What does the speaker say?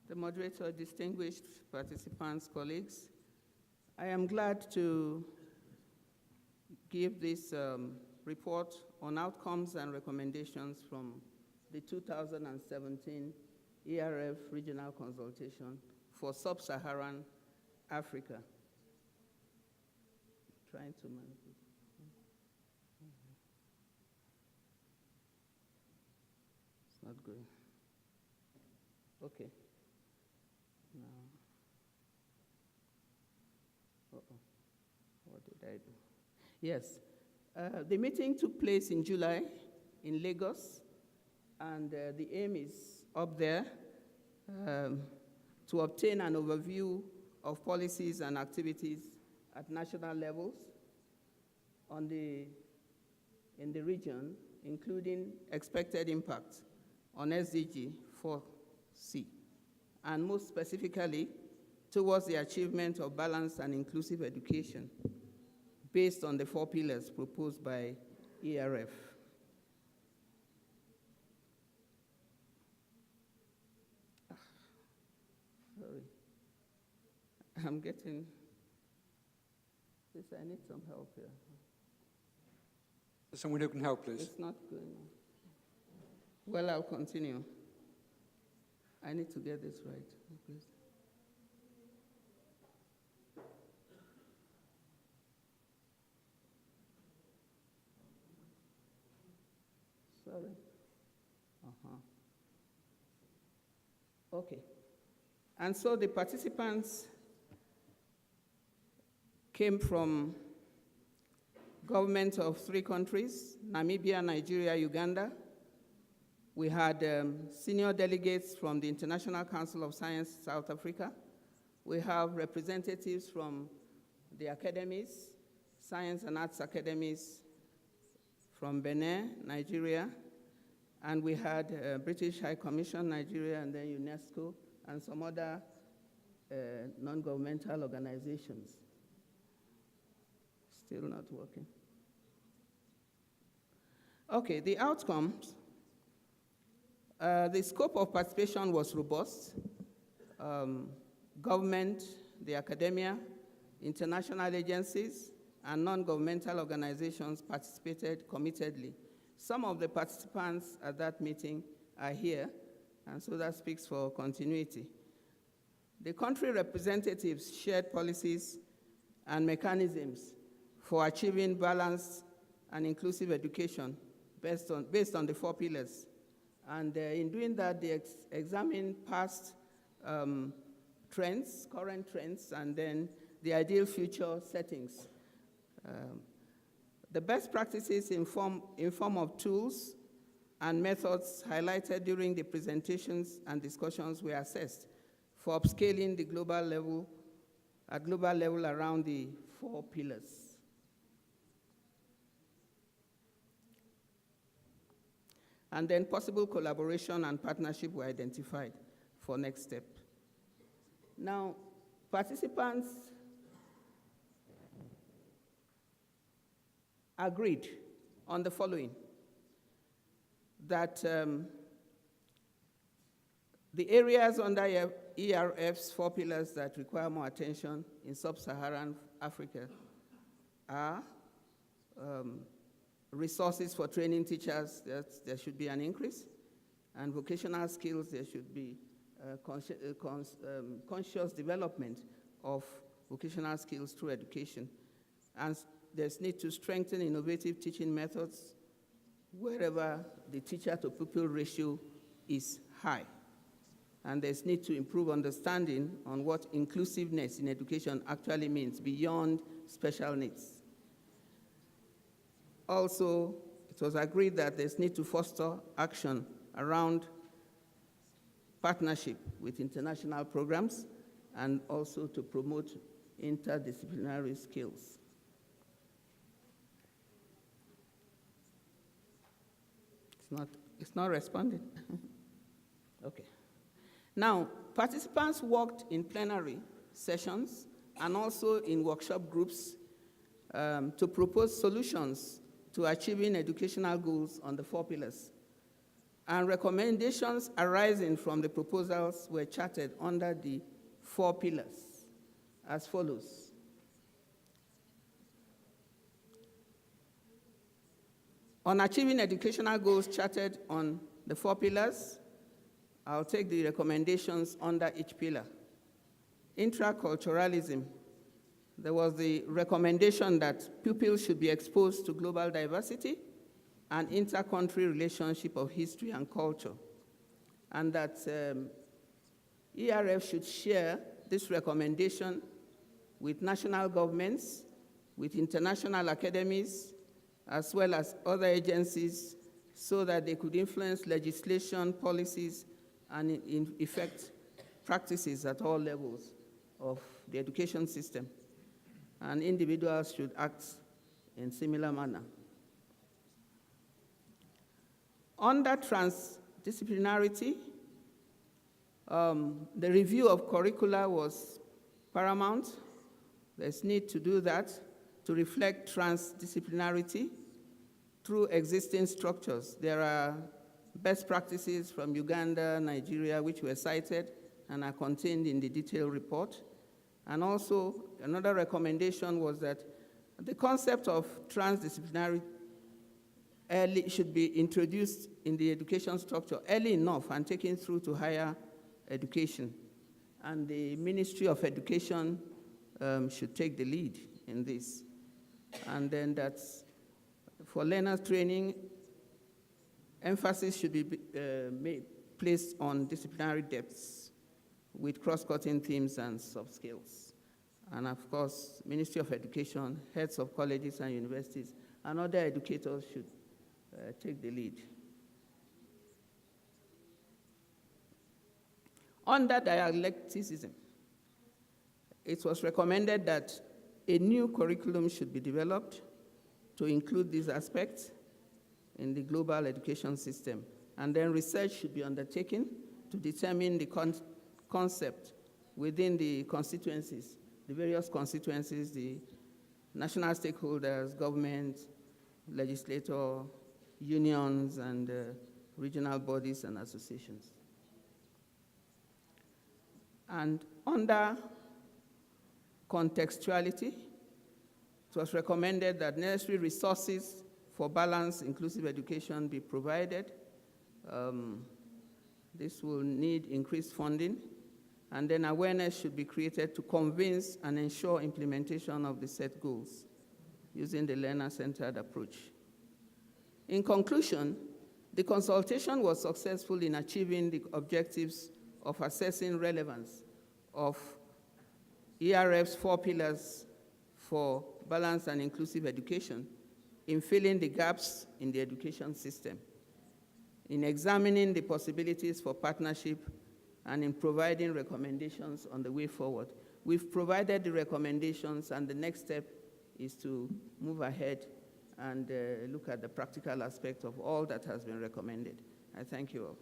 the moderator, distinguished participants, colleagues, I am glad to give this report on outcomes and recommendations from the 2017 ERF Regional Consultation for Sub-Saharan Africa. Trying to manage it. It's not going. Okay. Now. What did I do? Yes. The meeting took place in July in Lagos, and the aim is up there to obtain an overview of policies and activities at national levels in the region, including expected impact on SDG 4C, and most specifically, towards the achievement of balanced and inclusive education based on the 4 pillars proposed by ERF. Sorry. I'm getting this. I need some help here. Someone who can help, please. It's not going on. Well, I'll continue. I need to get this right, please. Sorry. Okay. And so the participants came from governments of 3 countries, Namibia, Nigeria, Uganda. We had senior delegates from the International Council of Science, South Africa. We have representatives from the academies, science and arts academies from Benin, Nigeria, and we had British High Commission, Nigeria, and then UNESCO, and some other non-governmental organizations. Still not working. Okay, the outcomes. The scope of participation was robust. Government, the academia, international agencies, and non-governmental organizations participated committedly. Some of the participants at that meeting are here, and so that speaks for continuity. The country representatives shared policies and mechanisms for achieving balanced and inclusive education based on the 4 pillars. And in doing that, they examined past trends, current trends, and then the ideal future settings. The best practices in form of tools and methods highlighted during the presentations and discussions were assessed for upscaling the global level around the 4 pillars. And then possible collaboration and partnership were identified for next step. Now, participants agreed on the following, that the areas under ERF's 4 pillars that require more attention in sub-Saharan Africa are resources for training teachers, that there should be an increase, and vocational skills, there should be conscious development of vocational skills through education. And there's need to strengthen innovative teaching methods wherever the teacher-to-pupil ratio is high. And there's need to improve understanding on what inclusiveness in education actually means beyond special needs. Also, it was agreed that there's need to foster action around partnership with international programs and also to promote interdisciplinary skills. It's not responding. Okay. Now, participants worked in plenary sessions and also in workshop groups to propose solutions to achieving educational goals on the 4 pillars. And recommendations arising from the proposals were charted under the 4 pillars as follows. On achieving educational goals charted on the 4 pillars, I'll take the recommendations under each pillar. Intraculturalism. There was the recommendation that pupils should be exposed to global diversity and inter-country relationship of history and culture, and that ERF should share this recommendation with national governments, with international academies, as well as other agencies, so that they could influence legislation, policies, and in effect, practices at all levels of the education system. And individuals should act in similar manner. Under transdisciplinarity, the review of curricula was paramount. There's need to do that to reflect transdisciplinarity through existing structures. There are best practices from Uganda, Nigeria, which were cited and are contained in the detailed report. And also, another recommendation was that the concept of transdisciplinarity should be introduced in the education structure early enough and taken through to higher education. And the Ministry of Education should take the lead in this. And then that's for learners training, emphasis should be placed on disciplinary depths with cross-cutting themes and sub-skills. And of course, Ministry of Education, heads of colleges and universities, and other educators should take the lead. Under dialecticism, it was recommended that a new curriculum should be developed to include these aspects in the global education system. And then research should be undertaken to determine the concept within the constituencies, the various constituencies, the national stakeholders, government, legislator, unions, and regional bodies and associations. And under contextuality, it was recommended that necessary resources for balanced, inclusive education be provided. This will need increased funding, and then awareness should be created to convince and ensure implementation of the set goals using the learner-centered approach. In conclusion, the consultation was successful in achieving the objectives of assessing relevance of ERF's 4 pillars for balanced and inclusive education, in filling the gaps in the education system, in examining the possibilities for partnership, and in providing recommendations on the way forward. We've provided the recommendations, and the next step is to move ahead and look at the practical aspect of all that has been recommended. I thank you all.